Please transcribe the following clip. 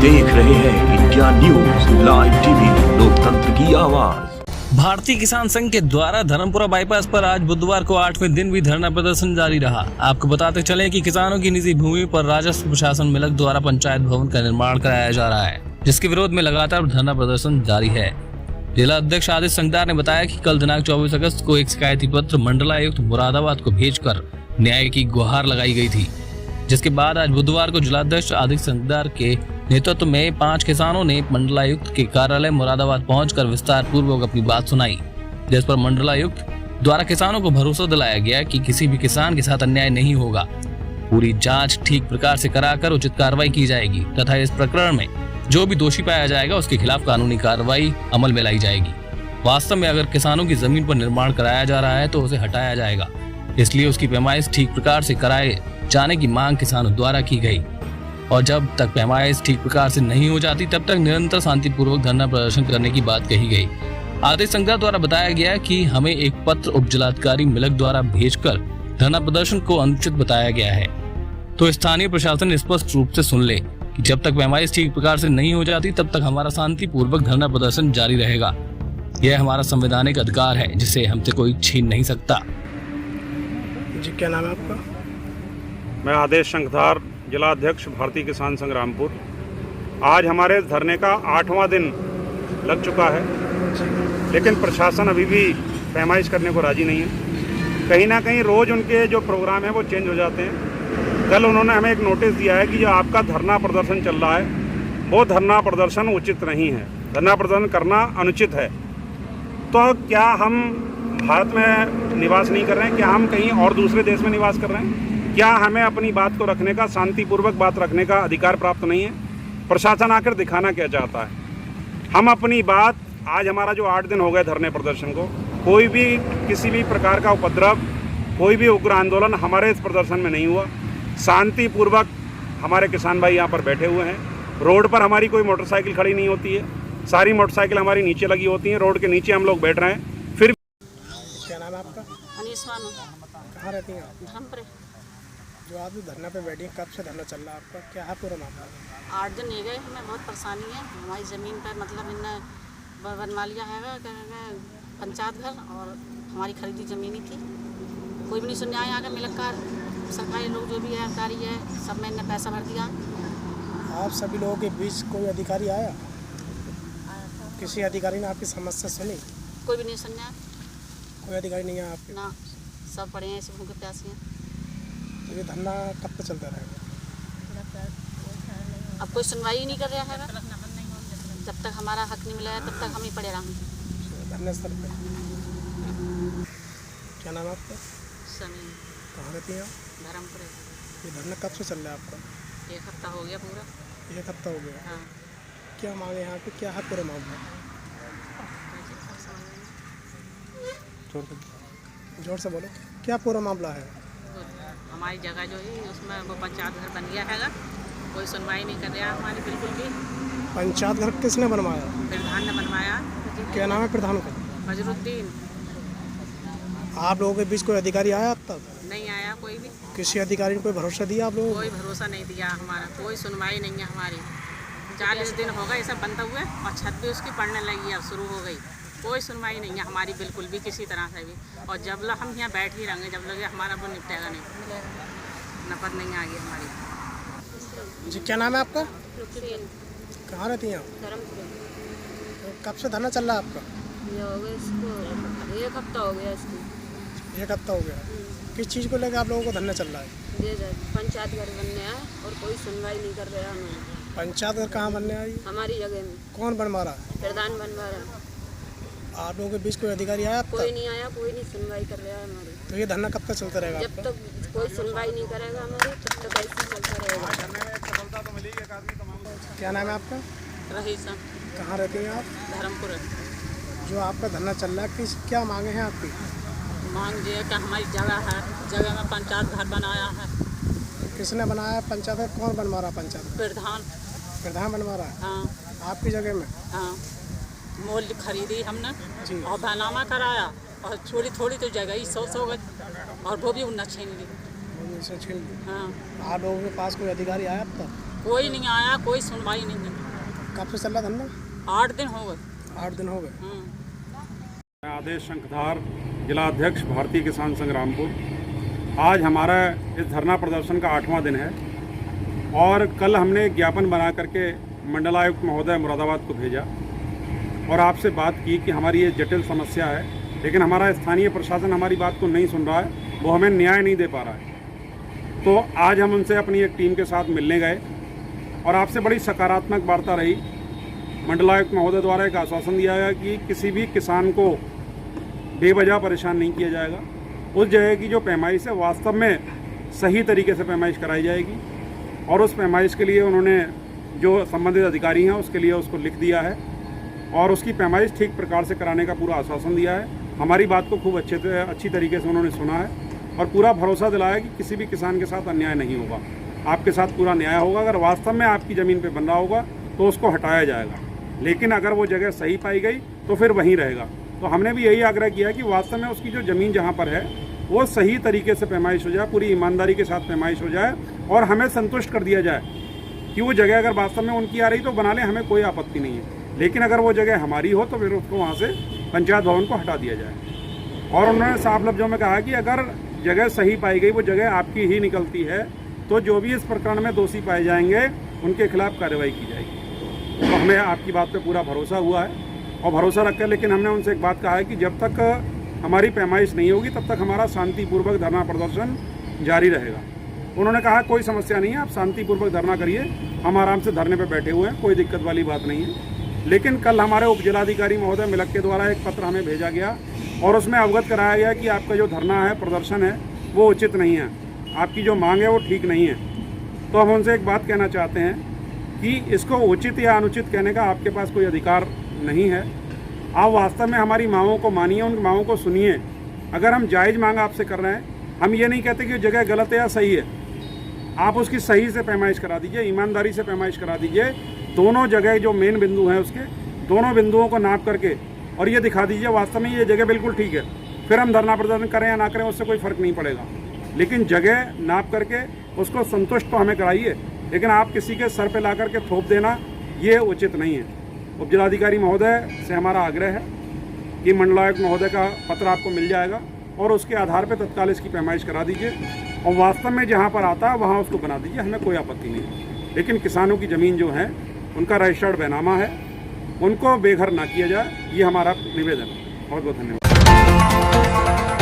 देख रहे हैं इंडिया न्यूज लाइव टीवी, लोकतंत्र की आवाज। भारतीय किसान संघ के द्वारा धर्मपुरा बाईपास पर आज बुधवार को 8वें दिन भी धरना प्रदर्शन जारी रहा। आपको बताते चले कि किसानों की निजी भूमि पर राजस्व प्रशासन मिलक द्वारा पंचायत भवन का निर्माण कराया जा रहा है, जिसके विरोध में लगातार धरना प्रदर्शन जारी है। जिला अध्यक्ष आदित्य संगदार ने बताया कि कल दिनांक 24 अगस्त को एक शिकायती पत्र मंडलायुक्त मुरादाबाद को भेजकर न्याय की गुहार लगाई गई थी, जिसके बाद आज बुधवार को जिलाध्यक्ष आदित्य संगदार के नेतृत्व में 5 किसानों ने मंडलायुक्त के कार्यालय मुरादाबाद पहुंचकर विस्तार पूर्वक अपनी बात सुनाई, जिस पर मंडलायुक्त द्वारा किसानों को भरोसा दिलाया गया कि किसी भी किसान के साथ अन्याय नहीं होगा, पूरी जांच ठीक प्रकार से कराकर उचित कार्रवाई की जाएगी तथा इस प्रकरण में जो भी दोषी पाया जाएगा उसके खिलाफ कानूनी कार्रवाई अमल में लाई जाएगी। वास्तव में अगर किसानों की जमीन पर निर्माण कराया जा रहा है तो उसे हटाया जाएगा, इसलिए उसकी पैमाइश ठीक प्रकार से कराए जाने की मांग किसानों द्वारा की गई और जब तक पैमाइश ठीक प्रकार से नहीं हो जाती तब तक निरंतर शांतिपूर्वक धरना प्रदर्शन करने की बात कही गई। आदित्य संगदार द्वारा बताया गया कि हमें एक पत्र उप जिलाधिकारी मिलक द्वारा भेजकर धरना प्रदर्शन को अनुचित बताया गया है, तो स्थानीय प्रशासन स्पष्ट रूप से सुन ले कि जब तक पैमाइश ठीक प्रकार से नहीं हो जाती तब तक हमारा शांतिपूर्वक धरना प्रदर्शन जारी रहेगा। यह हमारा संवैधानिक अधिकार है जिसे हमसे कोई छीन नहीं सकता। जी, क्या नाम है आपका? मैं आदित्य संगदार, जिला अध्यक्ष भारतीय किसान संघ रामपुर। आज हमारे धरने का 8वां दिन लग चुका है, लेकिन प्रशासन अभी भी पैमाइश करने को राजी नहीं है। कहीं ना कहीं रोज़ उनके जो प्रोग्राम है वो चेंज हो जाते हैं। कल उन्होंने हमें एक नोटिस दिया है कि जो आपका धरना प्रदर्शन चल रहा है वो धरना प्रदर्शन उचित नहीं है, धरना प्रदर्शन करना अनुचित है। तो क्या हम भारत में निवास नहीं कर रहे हैं? क्या हम कहीं और दूसरे देश में निवास कर रहे हैं? क्या हमें अपनी बात को रखने का, शांतिपूर्वक बात रखने का अधिकार प्राप्त नहीं है? प्रशासन आकर दिखाना क्या चाहता है? हम अपनी बात, आज हमारा जो 8 दिन हो गए धरने प्रदर्शन को, कोई भी किसी भी प्रकार का उपद्रव, कोई भी उग्र आंदोलन हमारे इस प्रदर्शन में नहीं हुआ। शांतिपूर्वक हमारे किसान भाई यहाँ पर बैठे हुए हैं। रोड पर हमारी कोई मोटरसाइकिल खड़ी नहीं होती है, सारी मोटरसाइकिल हमारी नीचे लगी होती हैं। रोड के नीचे हम लोग बैठ रहे हैं। फिर क्या नाम है आपका? कहाँ रहती हैं आप? धर्मपुरा। जो आप धरना पे बैठी हैं, कब से धरना चल रहा है आपका? क्या है पूरा मामला? 8 दिन हो गए, हमें बहुत परेशानी है। हमारी ज़मीन पर मतलब इन्हें बनवा लिया है पंचायत घर, और हमारी खरीदी ज़मीन ही थी। कोई भी नहीं सुनने आया। आगे मिलक का सरकारी लोग जो भी है, अधिकारी है, सब में इन्हें पैसा भर दिया। आप सभी लोगों के बीच कोई अधिकारी आया? किसी अधिकारी ने आपकी समस्या सुनी? कोई भी नहीं सुनने आया। कोई अधिकारी नहीं है आपके? ना, सब पड़े हैं ऐसे भूखे प्यासे हैं। तो ये धरना कब तक चलता रहेगा? अब कोई सुनवाई ही नहीं कर रहा है। जब तक हमारा हक नहीं मिला है तब तक हम ही पड़े रहेंगे धरना स्थल पे। क्या नाम है आपका? समय कहाँ रहती हैं आप? धर्मपुरा। ये धरना कब से चल रहा है आपका? 1 हफ्ता हो गया पूरा। 1 हफ्ता हो गया। हाँ। क्या मांगे हैं आपके? क्या है पूरा मामला? जोर से बोलो, क्या पूरा मामला है? हमारी जगह जो है उसमें वो पंचायत घर बन गया है, कोई सुनवाई नहीं कर रहा हमारी बिल्कुल भी। पंचायत घर किसने बनवाया? प्रधान ने बनवाया। क्या नाम है प्रधान का? फजरुद्दीन। आप लोगों के बीच कोई अधिकारी आया अब तक? नहीं आया कोई भी। किसी अधिकारी ने कोई भरोसा दिया आप लोगों को? कोई भरोसा नहीं दिया हमारा, कोई सुनवाई नहीं है हमारी। 40 दिन हो गए ऐसा बनता हुए, और छत भी उसकी पड़ने लगी, अब शुरू हो गई। कोई सुनवाई नहीं है हमारी बिल्कुल भी, किसी तरह से भी। और जब लग हम यहाँ बैठ ही रहेंगे, जब लगे हमारा वो निपटेगा नहीं, नफरत नहीं आ गई हमारी। जी, क्या नाम है आपका? कहाँ रहती हैं आप? धर्मपुरा। तो कब से धरना चल रहा है आपका? ये हो गया इसको 1 हफ्ता हो गया इसको। 1 हफ्ता हो गया। किस चीज़ को लेकर आप लोगों को धरना चल रहा है? ये पंचायत घर बनने आए और कोई सुनवाई नहीं कर रहा हमें। पंचायत घर कहाँ बनने आई? हमारी जगह में। कौन बनवा रहा है? प्रधान बनवा रहा। आप लोगों के बीच कोई अधिकारी आया अब कोई तक? नहीं आया, कोई नहीं सुनवाई कर रहा है हमारी। तो ये धरना कब तक चलता रहेगा जब आपका? तक कोई सुनवाई नहीं करेगा हमारी तब तक ऐसे चलता रहेगा। क्या नाम है आपका? रहीसा। कहाँ रहती हैं आप? धर्मपुरा। जो आपका धरना चल रहा है, क्या मांगे हैं आपकी? मांग ये कि हमारी जगह है, जगह में पंचायत घर बनाया है। किसने बनाया पंचायत घर? कौन बनवा रहा पंचायत घर? प्रधान। प्रधान बनवा रहा है? हाँ। आपकी जगह में? हाँ, मोल खरीदी हमने जी। और बनामा कराया, और थोड़ी थोड़ी तो जगह ही 100 गज, और वो भी उन्ना छीन ली। छीन ली। हाँ। आप लोगों के पास कोई अधिकारी आया अब तक? कोई नहीं आया, कोई सुनवाई नहीं है। कब से चल रहा धरना? 8 दिन हो गए। 8 दिन हो गए। मैं आदेश शंखधार जिला अध्यक्ष भारतीय किसान संग्रामपुर। आज हमारा इस धरना प्रदर्शन का 8वां दिन है और कल हमने एक ज्ञापन बना करके मंडलायुक्त महोदय मुरादाबाद को भेजा और आपसे बात की कि हमारी ये जटिल समस्या है, लेकिन हमारा स्थानीय प्रशासन हमारी बात को नहीं सुन रहा है, वो हमें न्याय नहीं दे पा रहा है। तो आज हम उनसे अपनी एक टीम के साथ मिलने गए और आपसे बड़ी सकारात्मक वार्ता रही। मंडलायुक्त महोदय द्वारा एक आश्वासन दिया गया कि किसी भी किसान को बेवजह परेशान नहीं किया जाएगा। उस जगह की जो पैमाइश है वास्तव में सही तरीके से पैमाइश कराई जाएगी और उस पैमाइश के लिए उन्होंने जो संबंधित अधिकारी हैं उसके लिए उसको लिख दिया है और उसकी पैमाइश ठीक प्रकार से कराने का पूरा आश्वासन दिया है। हमारी बात को खूब अच्छी तरीके से उन्होंने सुना है और पूरा भरोसा दिलाया कि किसी भी किसान के साथ अन्याय नहीं होगा, आपके साथ पूरा न्याय होगा। अगर वास्तव में आपकी ज़मीन पे बन रहा होगा तो उसको हटाया जाएगा, लेकिन अगर वो जगह सही पाई गई तो फिर वहीं रहेगा। तो हमने भी यही आग्रह किया कि वास्तव में उसकी जो ज़मीन जहाँ पर है वो सही तरीके से पैमाइश हो जाए, पूरी ईमानदारी के साथ पैमाइश हो जाए और हमें संतुष्ट कर दिया जाए कि वो जगह अगर वास्तव में उनकी आ रही तो बना लें, हमें कोई आपत्ति नहीं है। लेकिन अगर वो जगह हमारी हो तो फिर उसको वहाँ से पंचायत भवन को हटा दिया जाए। और उन्होंने साफ लफ्ज़ों में कहा कि अगर जगह सही पाई गई, वो जगह आपकी ही निकलती है, तो जो भी इस प्रकरण में दोषी पाए जाएंगे उनके खिलाफ कार्रवाई की जाएगी। तो हमें आपकी बात पे पूरा भरोसा हुआ है और भरोसा रखकर, लेकिन हमने उनसे एक बात कहा है कि जब तक हमारी पैमाइश नहीं होगी तब तक हमारा शांतिपूर्वक धरना प्रदर्शन जारी रहेगा। उन्होंने कहा कोई समस्या नहीं है, आप शांतिपूर्वक धरना करिए, हम आराम से धरने पर बैठे हुए हैं, कोई दिक्कत वाली बात नहीं है। लेकिन कल हमारे उप जिलाधिकारी महोदय मिलक के द्वारा एक पत्र हमें भेजा गया और उसमें अवगत कराया गया कि आपका जो धरना है, प्रदर्शन है, वो उचित नहीं है, आपकी जो मांग है वो ठीक नहीं है। तो हम उनसे एक बात कहना चाहते हैं कि इसको उचित या अनुचित कहने का आपके पास कोई अधिकार नहीं है। आप वास्तव में हमारी मांगों को मानिए, उन मांगों को सुनिए। अगर हम जायज़ मांग आपसे कर रहे हैं, हम ये नहीं कहते कि जगह गलत है या सही है, आप उसकी सही से पैमाइश करा दीजिए, ईमानदारी से पैमाइश करा दीजिए। दोनों जगह जो मेन बिंदु हैं उसके दोनों बिंदुओं को नाप करके और ये दिखा दीजिए वास्तव में ये जगह बिल्कुल ठीक है, फिर हम धरना प्रदर्शन करें या ना करें उससे कोई फ़र्क नहीं पड़ेगा। लेकिन जगह नाप करके उसको संतुष्ट तो हमें कराइए, लेकिन आप किसी के सर पे ला करके थोप देना ये उचित नहीं है। उप जिलाधिकारी महोदय से हमारा आग्रह है कि मंडलायुक्त महोदय का पत्र आपको मिल जाएगा और उसके आधार पर तत्काल इसकी पैमाइश करा दीजिए और वास्तव में जहाँ पर आता है वहाँ उसको बना दीजिए, हमें कोई आपत्ति नहीं है। लेकिन किसानों की ज़मीन जो है उनका रजिस्टर्ड बैनामा है, उनको बेघर ना किया जाए, ये हमारा निवेदन है। बहुत बहुत धन्यवाद।